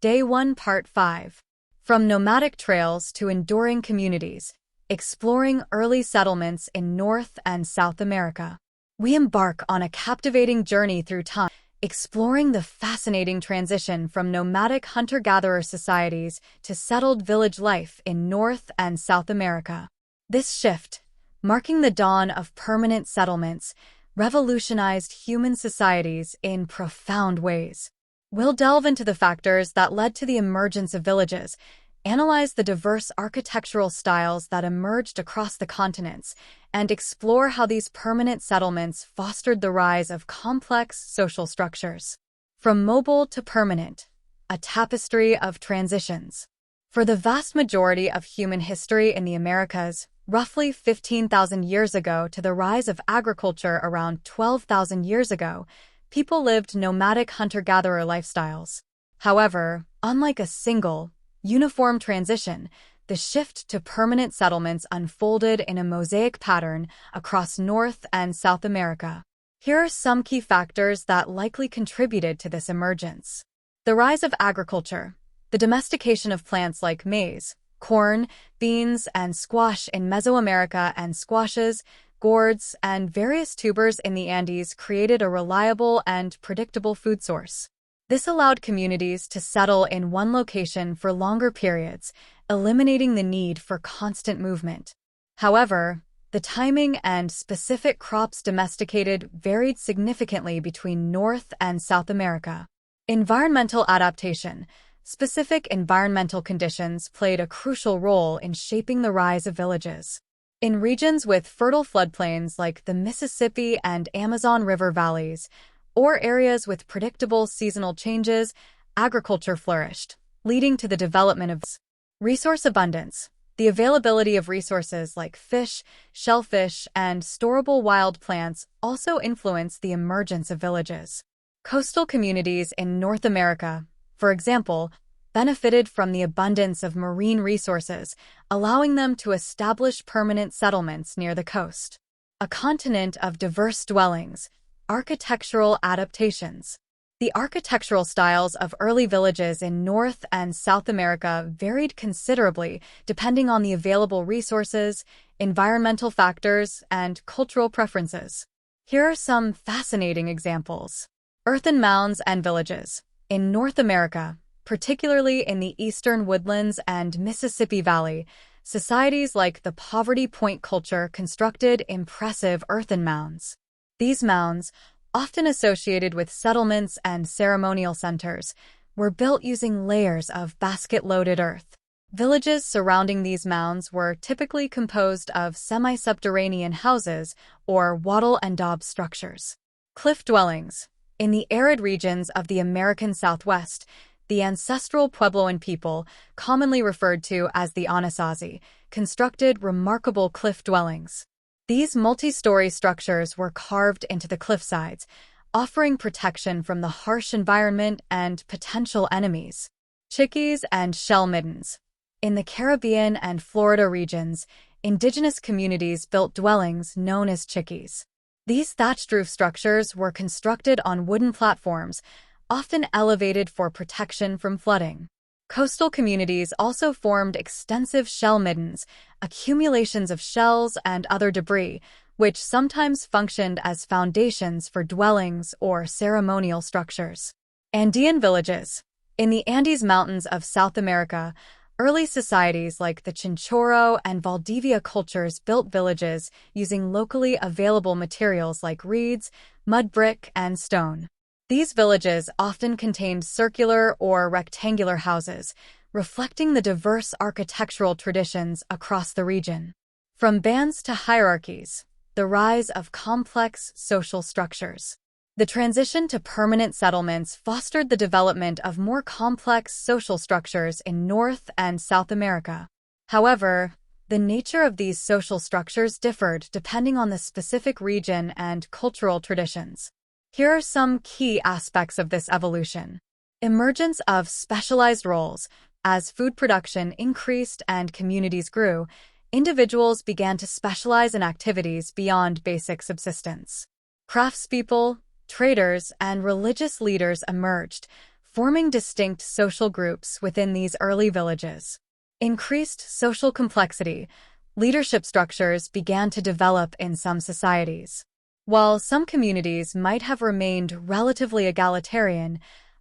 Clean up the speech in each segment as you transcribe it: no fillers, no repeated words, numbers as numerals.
Day 1, Part 5. From nomadic trails to enduring communities, exploring early settlements in North and South America. We embark on a captivating journey through time, exploring the fascinating transition from nomadic hunter-gatherer societies to settled village life in North and South America. This shift, marking the dawn of permanent settlements, revolutionized human societies in profound ways. We'll delve into the factors that led to the emergence of villages, analyze the diverse architectural styles that emerged across the continents, and explore how these permanent settlements fostered the rise of complex social structures. From mobile to permanent, a tapestry of transitions. For the vast majority of human history in the Americas, roughly 15,000 years ago to the rise of agriculture around 12,000 years ago, people lived nomadic hunter-gatherer lifestyles. However, unlike a single, uniform transition, the shift to permanent settlements unfolded in a mosaic pattern across North and South America. Here are some key factors that likely contributed to this emergence. The rise of agriculture. The domestication of plants like maize, corn, beans, and squash in Mesoamerica and squashes, gourds, and various tubers in the Andes created a reliable and predictable food source. This allowed communities to settle in one location for longer periods, eliminating the need for constant movement. However, the timing and specific crops domesticated varied significantly between North and South America. Environmental adaptation. Specific environmental conditions played a crucial role in shaping the rise of villages. In regions with fertile floodplains like the Mississippi and Amazon River valleys, or areas with predictable seasonal changes, agriculture flourished, leading to the development of resource abundance. The availability of resources like fish, shellfish, and storable wild plants also influenced the emergence of villages. Coastal communities in North America, for example, benefited from the abundance of marine resources, allowing them to establish permanent settlements near the coast. A continent of diverse dwellings. Architectural adaptations. The architectural styles of early villages in North and South America varied considerably depending on the available resources, environmental factors, and cultural preferences. Here are some fascinating examples. Earthen mounds and villages. In North America, particularly in the eastern woodlands and Mississippi Valley, societies like the Poverty Point culture constructed impressive earthen mounds. These mounds, often associated with settlements and ceremonial centers, were built using layers of basket-loaded earth. Villages surrounding these mounds were typically composed of semi-subterranean houses or wattle and daub structures. Cliff dwellings. In the arid regions of the American Southwest, the ancestral Puebloan people, commonly referred to as the Anasazi, constructed remarkable cliff dwellings. These multi-story structures were carved into the cliffsides, offering protection from the harsh environment and potential enemies. Chickees and shell middens. In the Caribbean and Florida regions, indigenous communities built dwellings known as chickees. These thatched roof structures were constructed on wooden platforms, often elevated for protection from flooding. Coastal communities also formed extensive shell middens, accumulations of shells and other debris, which sometimes functioned as foundations for dwellings or ceremonial structures. Andean villages. In the Andes Mountains of South America, early societies like the Chinchorro and Valdivia cultures built villages using locally available materials like reeds, mud brick, and stone. These villages often contained circular or rectangular houses, reflecting the diverse architectural traditions across the region. From bands to hierarchies, the rise of complex social structures. The transition to permanent settlements fostered the development of more complex social structures in North and South America. However, the nature of these social structures differed depending on the specific region and cultural traditions. Here are some key aspects of this evolution. Emergence of specialized roles. As food production increased and communities grew, individuals began to specialize in activities beyond basic subsistence. Craftspeople, traders, and religious leaders emerged, forming distinct social groups within these early villages. Increased social complexity, leadership structures began to develop in some societies. While some communities might have remained relatively egalitarian,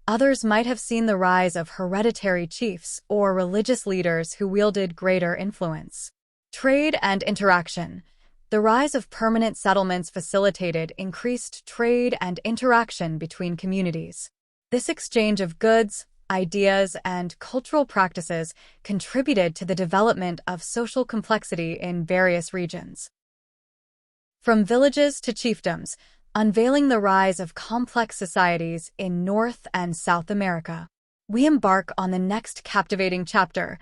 others might have seen the rise of hereditary chiefs or religious leaders who wielded greater influence. Trade and interaction. The rise of permanent settlements facilitated increased trade and interaction between communities. This exchange of goods, ideas, and cultural practices contributed to the development of social complexity in various regions. From villages to chiefdoms, unveiling the rise of complex societies in North and South America. We embark on the next captivating chapter,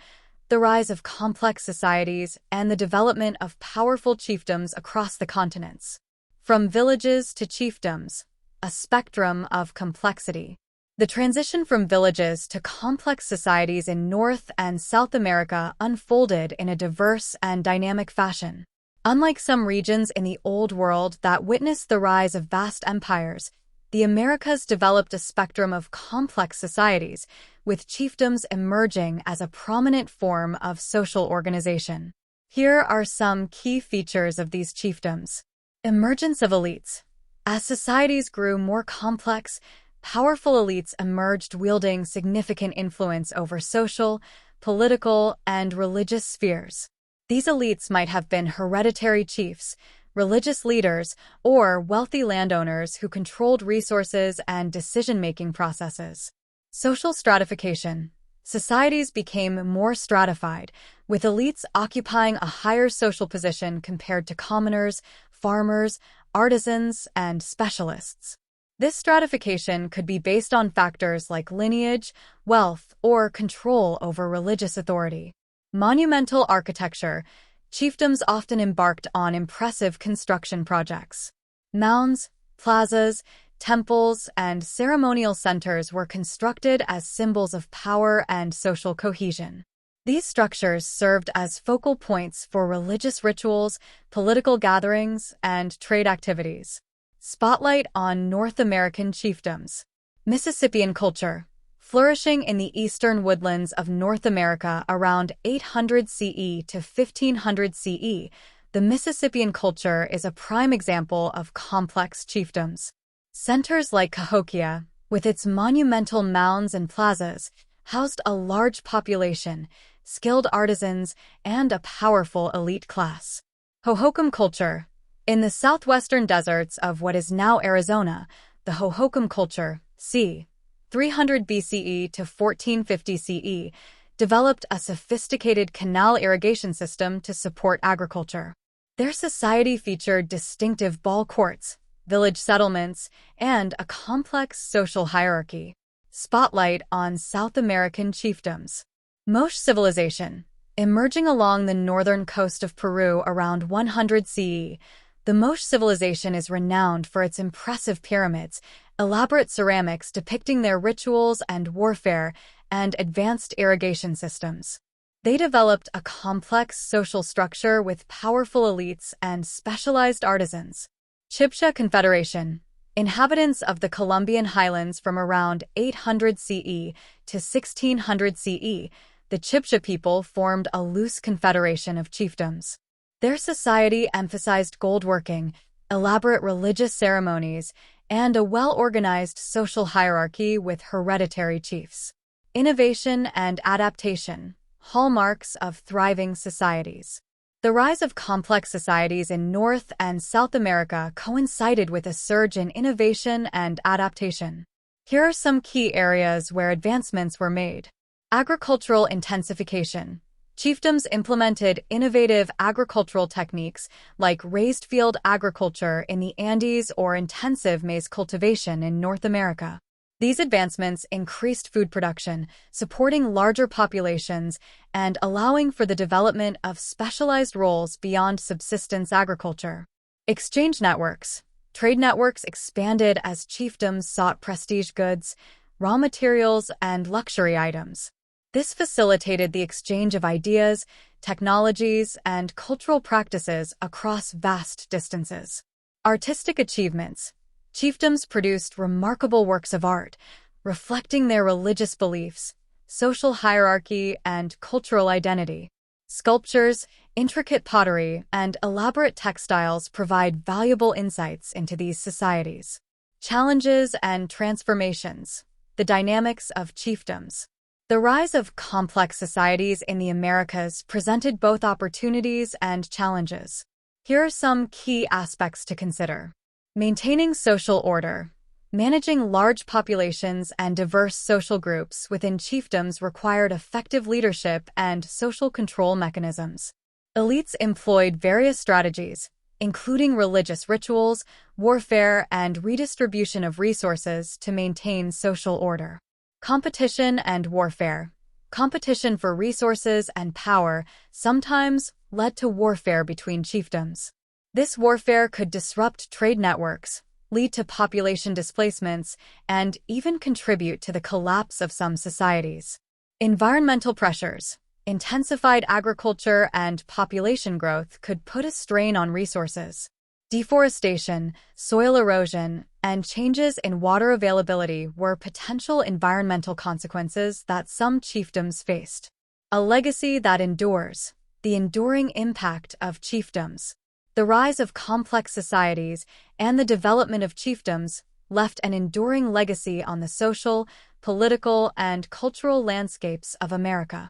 the rise of complex societies and the development of powerful chiefdoms across the continents. From villages to chiefdoms, a spectrum of complexity. The transition from villages to complex societies in North and South America unfolded in a diverse and dynamic fashion. Unlike some regions in the Old World that witnessed the rise of vast empires, the Americas developed a spectrum of complex societies, with chiefdoms emerging as a prominent form of social organization. Here are some key features of these chiefdoms. Emergence of elites. As societies grew more complex, powerful elites emerged wielding significant influence over social, political, and religious spheres. These elites might have been hereditary chiefs, religious leaders, or wealthy landowners who controlled resources and decision-making processes. Social stratification. Societies became more stratified, with elites occupying a higher social position compared to commoners, farmers, artisans, and specialists. This stratification could be based on factors like lineage, wealth, or control over religious authority. Monumental architecture. Chiefdoms often embarked on impressive construction projects. Mounds, plazas, temples, and ceremonial centers were constructed as symbols of power and social cohesion. These structures served as focal points for religious rituals, political gatherings, and trade activities. Spotlight on North American chiefdoms. Mississippian culture. Flourishing in the eastern woodlands of North America around 800 CE to 1500 CE, the Mississippian culture is a prime example of complex chiefdoms. Centers like Cahokia, with its monumental mounds and plazas, housed a large population, skilled artisans, and a powerful elite class. Hohokam culture. In the southwestern deserts of what is now Arizona, the Hohokam culture, c. 300 BCE to 1450 CE, developed a sophisticated canal irrigation system to support agriculture. Their society featured distinctive ball courts, village settlements, and a complex social hierarchy. Spotlight on South American chiefdoms. Moche civilization. Emerging along the northern coast of Peru around 100 CE, the Moche civilization is renowned for its impressive pyramids, elaborate ceramics depicting their rituals and warfare, and advanced irrigation systems. They developed a complex social structure with powerful elites and specialized artisans. Chibcha Confederation. Inhabitants of the Colombian highlands from around 800 CE to 1600 CE, the Chibcha people formed a loose confederation of chiefdoms. Their society emphasized goldworking, elaborate religious ceremonies, and a well-organized social hierarchy with hereditary chiefs. Innovation and adaptation, hallmarks of thriving societies. The rise of complex societies in North and South America coincided with a surge in innovation and adaptation. Here are some key areas where advancements were made. Agricultural intensification. Chiefdoms implemented innovative agricultural techniques like raised field agriculture in the Andes or intensive maize cultivation in North America. These advancements increased food production, supporting larger populations and allowing for the development of specialized roles beyond subsistence agriculture. Exchange networks. Trade networks expanded as chiefdoms sought prestige goods, raw materials, and luxury items. This facilitated the exchange of ideas, technologies, and cultural practices across vast distances. Artistic achievements. Chiefdoms produced remarkable works of art, reflecting their religious beliefs, social hierarchy, and cultural identity. Sculptures, intricate pottery, and elaborate textiles provide valuable insights into these societies. Challenges and transformations. The dynamics of chiefdoms. The rise of complex societies in the Americas presented both opportunities and challenges. Here are some key aspects to consider. Maintaining social order. Managing large populations and diverse social groups within chiefdoms required effective leadership and social control mechanisms. Elites employed various strategies, including religious rituals, warfare, and redistribution of resources to maintain social order. Competition and warfare. Competition for resources and power sometimes led to warfare between chiefdoms. This warfare could disrupt trade networks, lead to population displacements, and even contribute to the collapse of some societies. Environmental pressures. Intensified agriculture and population growth could put a strain on resources. Deforestation, soil erosion, and changes in water availability were potential environmental consequences that some chiefdoms faced. A legacy that endures. The enduring impact of chiefdoms. The rise of complex societies and the development of chiefdoms left an enduring legacy on the social, political, and cultural landscapes of America.